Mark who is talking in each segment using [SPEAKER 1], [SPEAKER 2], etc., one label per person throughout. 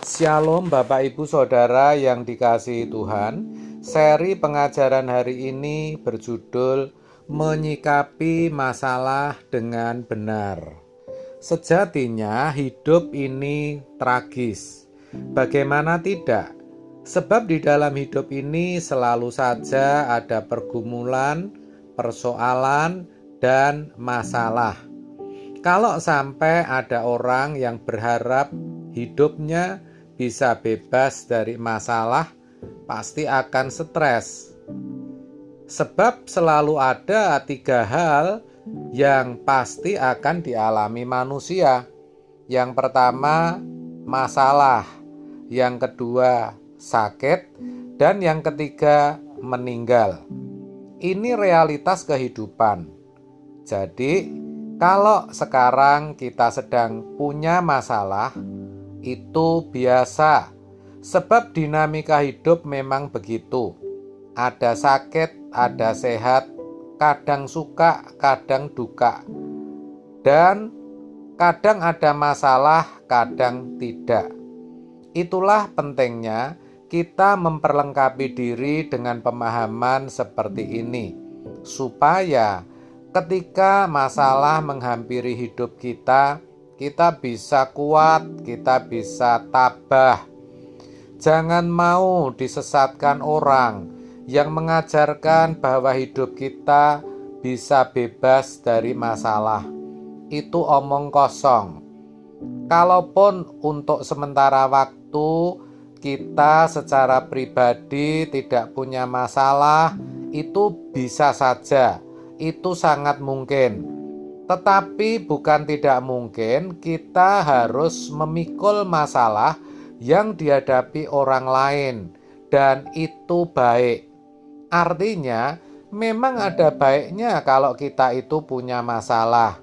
[SPEAKER 1] Shalom Bapak Ibu Saudara yang dikasihi Tuhan. Seri pengajaran hari ini berjudul Menyikapi Masalah dengan Benar. Sejatinya hidup ini tragis. Bagaimana tidak? Sebab di dalam hidup ini selalu saja ada pergumulan, persoalan, dan masalah. Kalau sampai ada orang yang berharap hidupnya bisa bebas dari masalah, pasti akan stres. Sebab selalu ada 3 hal yang pasti akan dialami manusia. Yang pertama, masalah. Yang kedua, sakit. Dan yang ketiga, meninggal. Ini realitas kehidupan. Jadi, kalau sekarang kita sedang punya masalah, itu biasa. Sebab dinamika hidup memang begitu. Ada sakit, ada sehat, kadang suka, kadang duka. Dan kadang ada masalah, kadang tidak. Itulah pentingnya kita memperlengkapi diri dengan pemahaman seperti ini, supaya ketika masalah menghampiri hidup kita, kita bisa kuat, kita bisa tabah. Jangan mau disesatkan orang yang mengajarkan bahwa hidup kita bisa bebas dari masalah. Itu omong kosong. Kalaupun untuk sementara waktu kita secara pribadi tidak punya masalah, itu bisa saja. Itu sangat mungkin. Tetapi bukan tidak mungkin kita harus memikul masalah yang dihadapi orang lain, dan itu baik. Artinya, memang ada baiknya kalau kita itu punya masalah.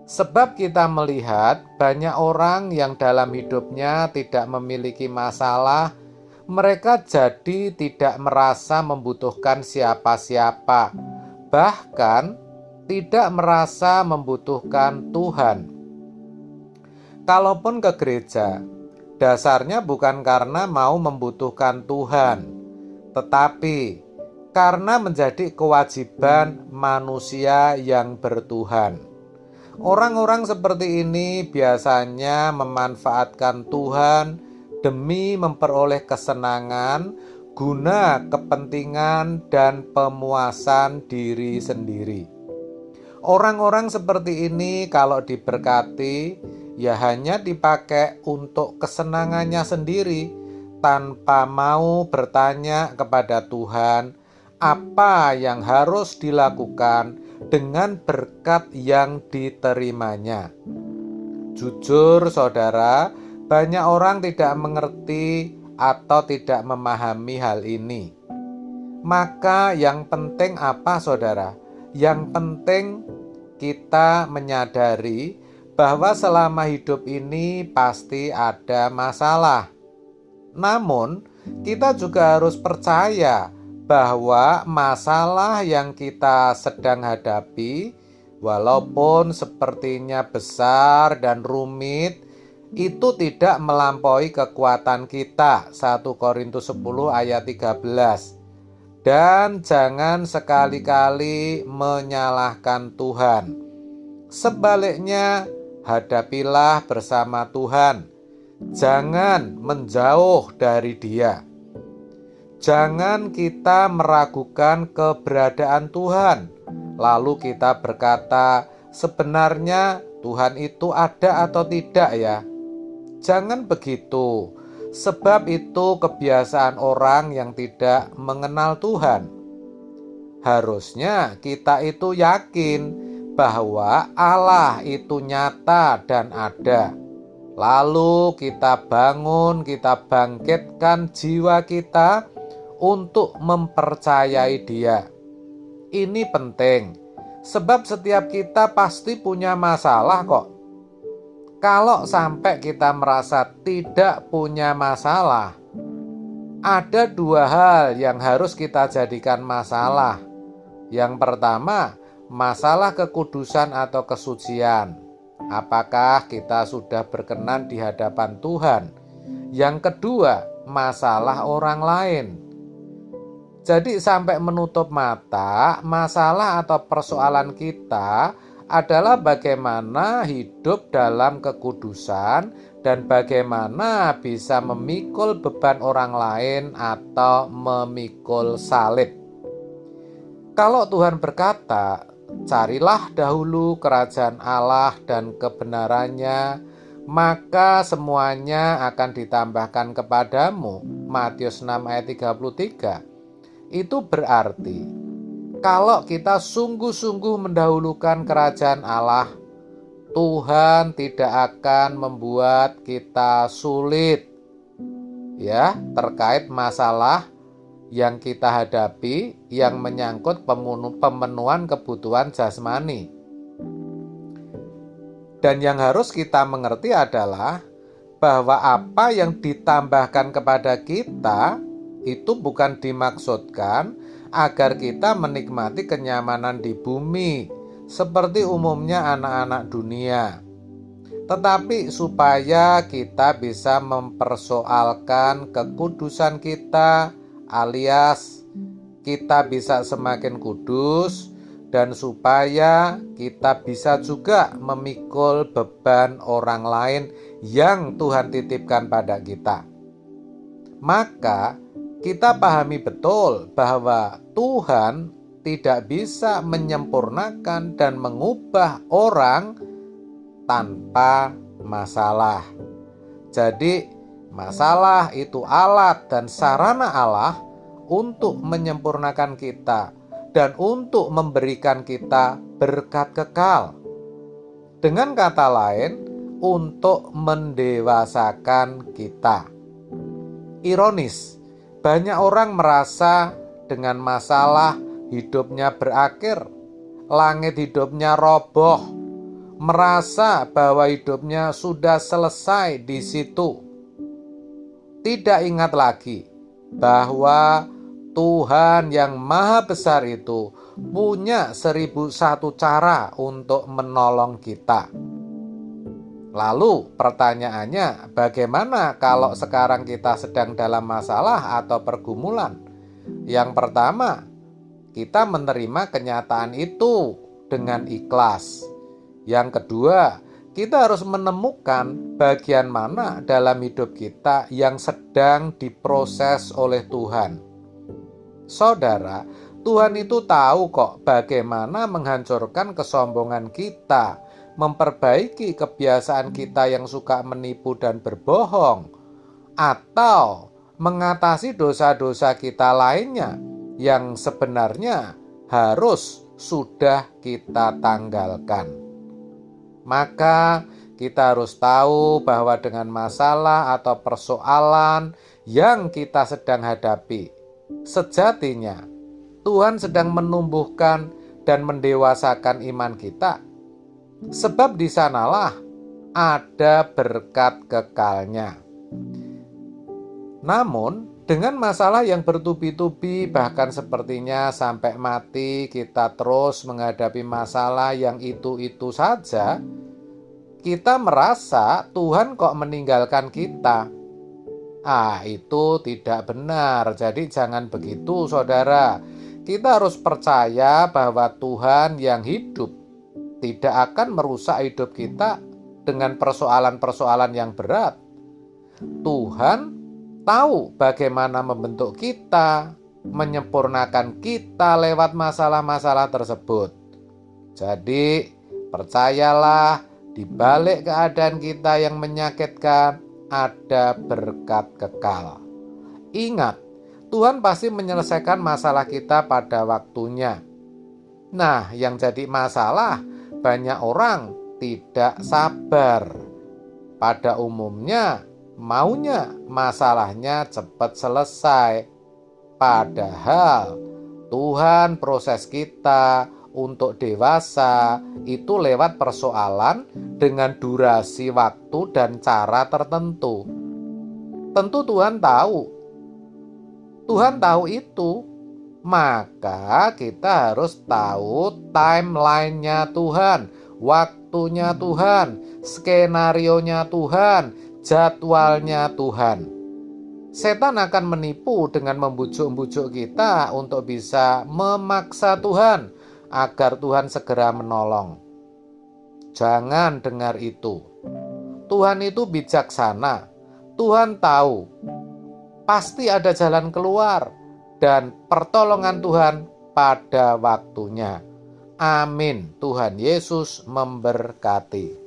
[SPEAKER 1] Sebab kita melihat banyak orang yang dalam hidupnya tidak memiliki masalah, mereka jadi tidak merasa membutuhkan siapa-siapa. Bahkan tidak merasa membutuhkan Tuhan. Kalaupun ke gereja, dasarnya bukan karena mau membutuhkan Tuhan, tetapi karena menjadi kewajiban manusia yang bertuhan. Orang-orang seperti ini biasanya memanfaatkan Tuhan demi memperoleh kesenangan, guna kepentingan dan pemuasan diri sendiri. Orang-orang seperti ini kalau diberkati, ya hanya dipakai untuk kesenangannya sendiri, tanpa mau bertanya kepada Tuhan apa yang harus dilakukan dengan berkat yang diterimanya. Jujur saudara, banyak orang tidak mengerti atau tidak memahami hal ini. Maka yang penting apa saudara? Yang penting kita menyadari bahwa selama hidup ini pasti ada masalah. Namun, kita juga harus percaya bahwa masalah yang kita sedang hadapi, walaupun sepertinya besar dan rumit, itu tidak melampaui kekuatan kita. 1 Korintus 10 ayat 13. Dan jangan sekali-kali menyalahkan Tuhan. Sebaliknya, hadapilah bersama Tuhan. Jangan menjauh dari Dia. Jangan kita meragukan keberadaan Tuhan, lalu kita berkata, sebenarnya Tuhan itu ada atau tidak ya? Jangan begitu. Sebab itu kebiasaan orang yang tidak mengenal Tuhan. Harusnya kita itu yakin bahwa Allah itu nyata dan ada. Lalu kita bangun, kita bangkitkan jiwa kita untuk mempercayai Dia. Ini penting, sebab setiap kita pasti punya masalah kok. Kalau sampai kita merasa tidak punya masalah, ada 2 hal yang harus kita jadikan masalah. Yang pertama, masalah kekudusan atau kesucian. Apakah kita sudah berkenan di hadapan Tuhan? Yang kedua, masalah orang lain. Jadi sampai menutup mata, masalah atau persoalan kita adalah bagaimana hidup dalam kekudusan dan bagaimana bisa memikul beban orang lain atau memikul salib. Kalau Tuhan berkata, carilah dahulu kerajaan Allah dan kebenarannya, maka semuanya akan ditambahkan kepadamu. Matius 6 ayat 33. Itu berarti kalau kita sungguh-sungguh mendahulukan kerajaan Allah, Tuhan tidak akan membuat kita sulit ya terkait masalah yang kita hadapi yang menyangkut pemenuhan kebutuhan jasmani. Dan yang harus kita mengerti adalah bahwa apa yang ditambahkan kepada kita itu bukan dimaksudkan agar kita menikmati kenyamanan di bumi seperti umumnya anak-anak dunia, tetapi supaya kita bisa mempersoalkan kekudusan kita, alias kita bisa semakin kudus, dan supaya kita bisa juga memikul beban orang lain yang Tuhan titipkan pada kita. Maka kita pahami betul bahwa Tuhan tidak bisa menyempurnakan dan mengubah orang tanpa masalah. Jadi, masalah itu alat dan sarana Allah untuk menyempurnakan kita dan untuk memberikan kita berkat kekal. Dengan kata lain, untuk mendewasakan kita. Ironis, banyak orang merasa dengan masalah hidupnya berakhir, langit hidupnya roboh, merasa bahwa hidupnya sudah selesai di situ. Tidak ingat lagi bahwa Tuhan yang Maha Besar itu punya 1001 cara untuk menolong kita. Lalu pertanyaannya, bagaimana kalau sekarang kita sedang dalam masalah atau pergumulan? Yang pertama, kita menerima kenyataan itu dengan ikhlas. Yang kedua, kita harus menemukan bagian mana dalam hidup kita yang sedang diproses oleh Tuhan. Saudara, Tuhan itu tahu kok bagaimana menghancurkan kesombongan kita, memperbaiki kebiasaan kita yang suka menipu dan berbohong, atau mengatasi dosa-dosa kita lainnya yang sebenarnya harus sudah kita tanggalkan. Maka kita harus tahu bahwa dengan masalah atau persoalan yang kita sedang hadapi, sejatinya Tuhan sedang menumbuhkan dan mendewasakan iman kita. Sebab di sanalah ada berkat kekalnya. Namun, dengan masalah yang bertubi-tubi, bahkan sepertinya sampai mati, kita terus menghadapi masalah yang itu-itu saja, kita merasa Tuhan kok meninggalkan kita. Itu tidak benar. Jadi jangan begitu, saudara. Kita harus percaya bahwa Tuhan yang hidup tidak akan merusak hidup kita dengan persoalan-persoalan yang berat. Tuhan tahu bagaimana membentuk kita, menyempurnakan kita lewat masalah-masalah tersebut. Jadi, percayalah, di balik keadaan kita yang menyakitkan, ada berkat kekal. Ingat, Tuhan pasti menyelesaikan masalah kita pada waktunya. Nah, yang jadi masalah, banyak orang tidak sabar. Pada umumnya, maunya masalahnya cepat selesai. Padahal Tuhan proses kita untuk dewasa itu lewat persoalan dengan durasi waktu dan cara tertentu. Tentu Tuhan tahu. Tuhan tahu itu. Maka kita harus tahu timeline-nya Tuhan, waktunya Tuhan, skenario-nya Tuhan, jadwalnya Tuhan. Setan akan menipu dengan membujuk-bujuk kita untuk bisa memaksa Tuhan agar Tuhan segera menolong. Jangan dengar itu. Tuhan itu bijaksana. Tuhan tahu pasti ada jalan keluar dan pertolongan Tuhan pada waktunya. Amin. Tuhan Yesus memberkati.